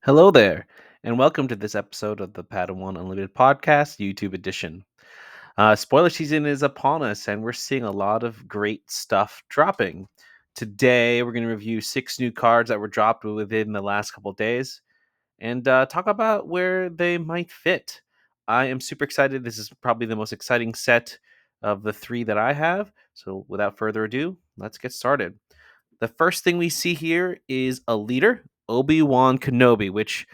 Hello there, and welcome to this episode of the Padawan Unlimited Podcast, YouTube edition. Spoiler season is upon us, and we're seeing a lot of great stuff dropping. Today, we're going to review 6 new cards that were dropped within the last couple of days and talk about where they might fit. I am super excited. This is probably the most exciting set of the 3 that I have. So, without further ado, let's get started. The first thing we see here is a leader, Obi-Wan Kenobi, which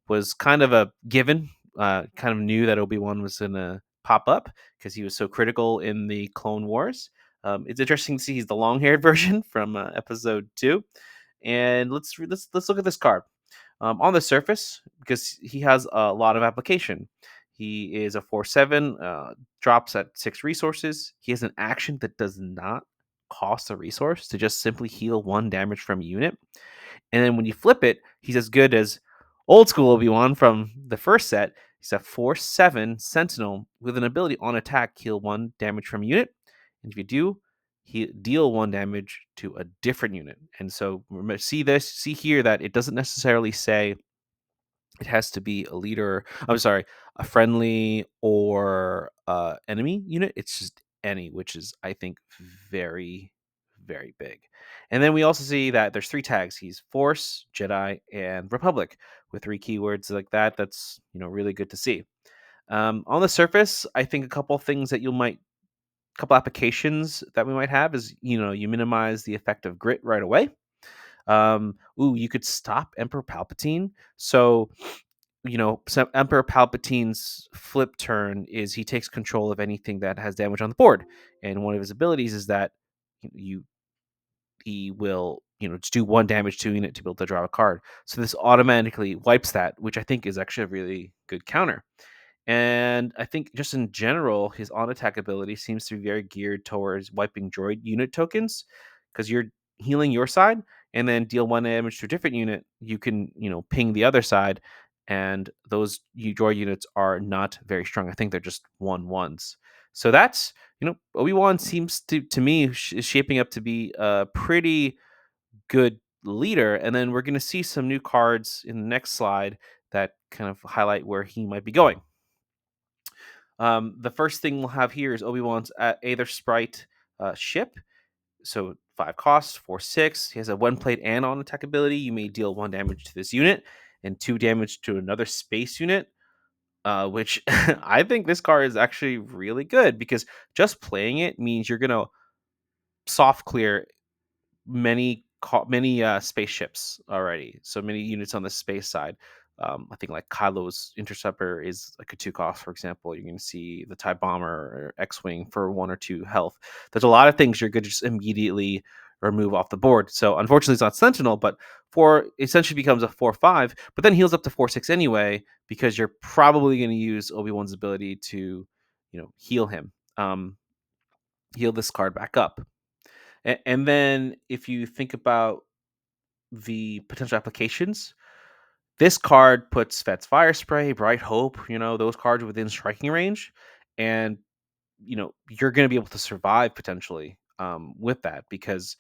was kind of a given. Kind of knew that Obi-Wan was going to pop up because he was so critical in the Clone Wars. It's interesting to see he's the long-haired version from Episode 2. And let's look at this card. On the surface, because he has a lot of application. He is a 4/7, drops at 6 resources. He has an action that does not cost a resource to just simply heal 1 damage from a unit. And then when you flip it, he's as good as old school Obi-Wan from the first set. He's a 4/7 Sentinel with an ability on attack, heal 1 damage from a unit. And if you do, he deal 1 damage to a different unit. And so see here that it doesn't necessarily say it has to be a leader. I'm sorry, a friendly or enemy unit. It's just any, which is I think very, very big. And then we also see that there's 3 tags. He's Force, Jedi, and Republic with 3 keywords like that. That's really good to see. On the surface, I think a couple things that couple applications that we might have is you minimize the effect of grit right away. You could stop Emperor Palpatine. So Emperor Palpatine's flip turn is he takes control of anything that has damage on the board, and one of his abilities is that you he will just do 1 damage to a unit to be able to draw a card. So this automatically wipes that, which I think is actually a really good counter. And I think just in general, his on attack ability seems to be very geared towards wiping droid unit tokens because you're healing your side and then deal 1 damage to a different unit. You can, ping the other side, and those droid units are not very strong. I think they're just 1/1s. So that's, Obi-Wan seems to me is shaping up to be a pretty good leader. And then we're going to see some new cards in the next slide that kind of highlight where he might be going. The first thing we'll have here is Obi-Wan's Aether Sprite ship. So 5 costs, 4/6. He has a when played and on attack ability. You may deal 1 damage to this unit and 2 damage to another space unit. Which I think this card is actually really good because just playing it means you're gonna soft clear many spaceships already. So many units on the space side. I think like Kylo's interceptor is like a 2 cost, for example. You're going to see the TIE bomber or X-wing for 1 or 2 health. There's a lot of things you're going to just immediately remove off the board. So unfortunately, it's not Sentinel, but four essentially becomes a 4/5. But then heals up to 4/6 anyway because you're probably going to use Obi-Wan's ability to, heal him, heal this card back up. And then if you think about the potential applications, this card puts Fet's Fire Spray, Bright Hope, those cards within striking range. And, you're going to be able to survive potentially with that because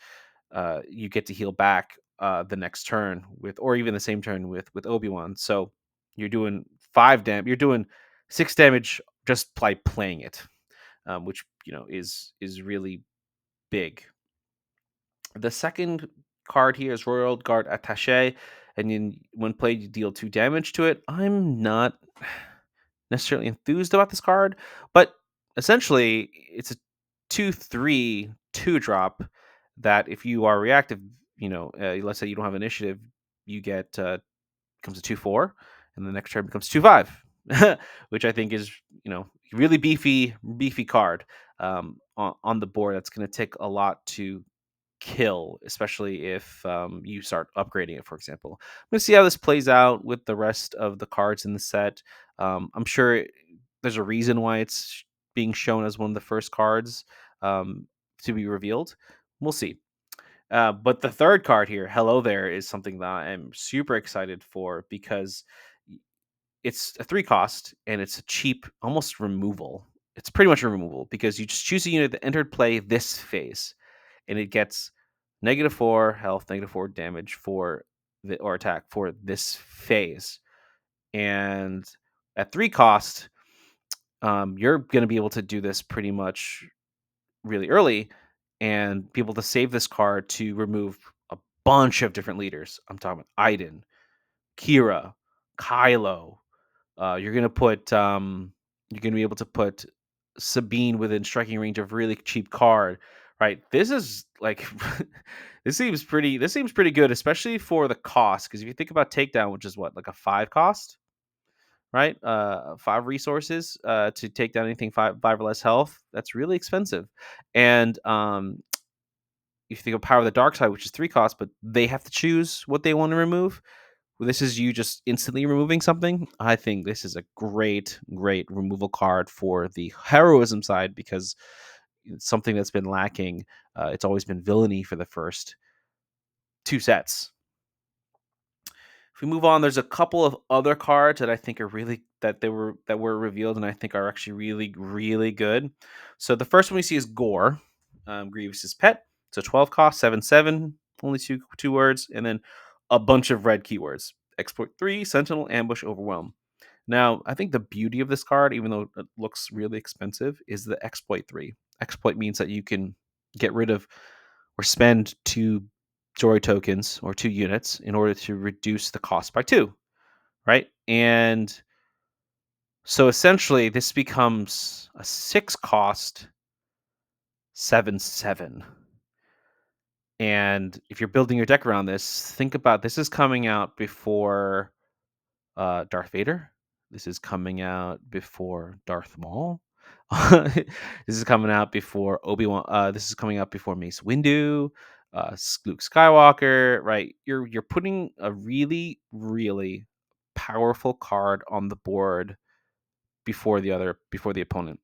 you get to heal back the next turn or even the same turn with Obi-Wan. So you're doing 5 damage, you're doing 6 damage just by playing it, which, is really big. The second card here is Royal Guard Attaché, and when played, you deal 2 damage to it. I'm not necessarily enthused about this card, but essentially, it's a 2/3 2 drop that if you are reactive, let's say you don't have initiative, you get becomes a 2/4, and the next turn becomes 2/5, which I think is really beefy card on the board. That's going to take a lot to kill, especially if you start upgrading it, for example. I'm going to see how this plays out with the rest of the cards in the set. I'm sure there's a reason why it's being shown as one of the first cards to be revealed. We'll see. But the third card here, Hello There, is something that I'm super excited for because it's a 3 cost and it's a cheap, almost removal. It's pretty much a removal because you just choose a unit that entered play this phase and it gets -4 health, -4 damage for or attack for this phase. And at 3 cost, you're going to be able to do this pretty much really early and be able to save this card to remove a bunch of different leaders. I'm talking about Aiden, Kira, Kylo. You're gonna be able to put Sabine within striking range of really cheap card, right? This is like this seems pretty good, especially for the cost. Because if you think about takedown, which is what, like a 5 cost, right? 5 resources to take down anything five or less health. That's really expensive. And if you think of Power of the Dark Side, which is 3 costs, but they have to choose what they want to remove. This is you just instantly removing something. I think this is a great, great removal card for the heroism side because it's something that's been lacking. It's always been villainy for the first 2 sets. If we move on, there's a couple of other cards that I think are really that were revealed and I think are actually really, really good. So the first one we see is Gore, Grievous's pet. So 12 cost, 7/7, only two words, and then a bunch of red keywords: exploit 3, sentinel, ambush, overwhelm. Now, I think the beauty of this card, even though it looks really expensive, is the exploit 3. Exploit means that you can get rid of or spend 2 joy tokens or 2 units in order to reduce the cost by 2, right? And so essentially this becomes a 6 cost 7/7. And if you're building your deck around this, think about this is coming out before Darth Vader. This is coming out before Darth Maul. This is coming out before Obi-Wan. This is coming out before Mace Windu, Luke Skywalker. Right, you're putting a really, really powerful card on the board before the opponent,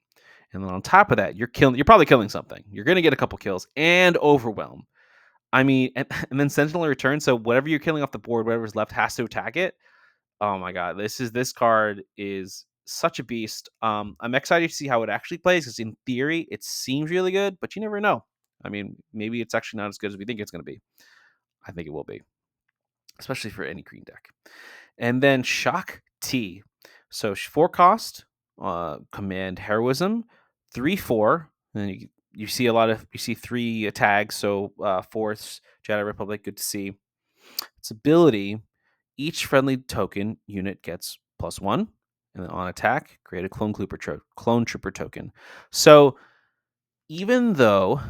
and then on top of that, You're probably killing something. You're gonna get a couple kills and overwhelm. I mean, and then Sentinel return. So whatever you're killing off the board, whatever's left has to attack it. Oh my god, this card is such a beast. I'm excited to see how it actually plays because in theory it seems really good, but you never know. I mean, maybe it's actually not as good as we think it's going to be. I think it will be, especially for any green deck. And then Shock T. So 4 cost, command heroism, 3/4. And you see you see 3 tags. So Force, Jedi Republic, good to see. Its ability: each friendly token unit gets +1, and then on attack, create a clone trooper token. So even though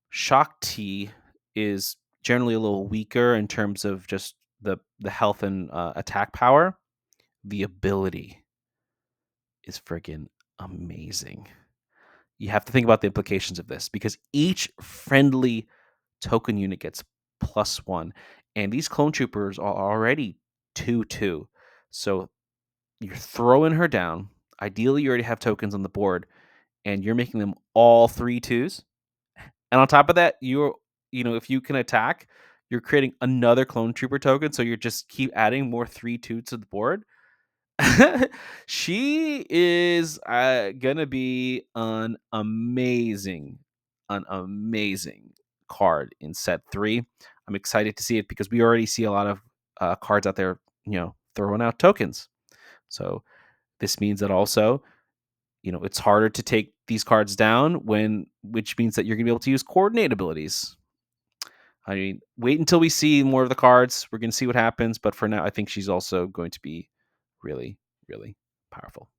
Shock T is generally a little weaker in terms of just the health and attack power, the ability is freaking amazing. You have to think about the implications of this because each friendly token unit gets +1, and these clone troopers are already 2/2. So you're throwing her down. Ideally, you already have tokens on the board, and you're making them all 3/2s. And on top of that, if you can attack, you're creating another clone trooper token. So you're just keep adding more 3/2 to the board. She is gonna be an amazing card in set 3. I'm excited to see it because we already see a lot of cards out there, throwing out tokens. So this means that also, it's harder to take these cards down which means that you're gonna be able to use coordinate abilities. I mean, wait until we see more of the cards. We're gonna see what happens, but for now, I think she's also going to be really, really powerful.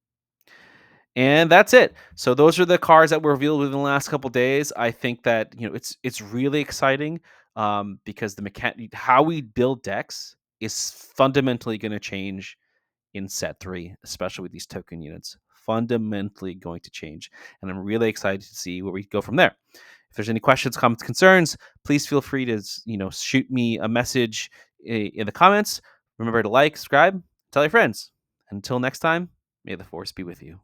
And that's it. So those are the cards that were revealed within the last couple days. I think that it's really exciting because the mechanic, how we build decks, is fundamentally going to change in set 3, especially with these token units. Fundamentally going to change, and I'm really excited to see where we go from there. If there's any questions, comments, concerns, please feel free to shoot me a message in the comments. Remember to like, subscribe, tell your friends. Until next time, may the force be with you.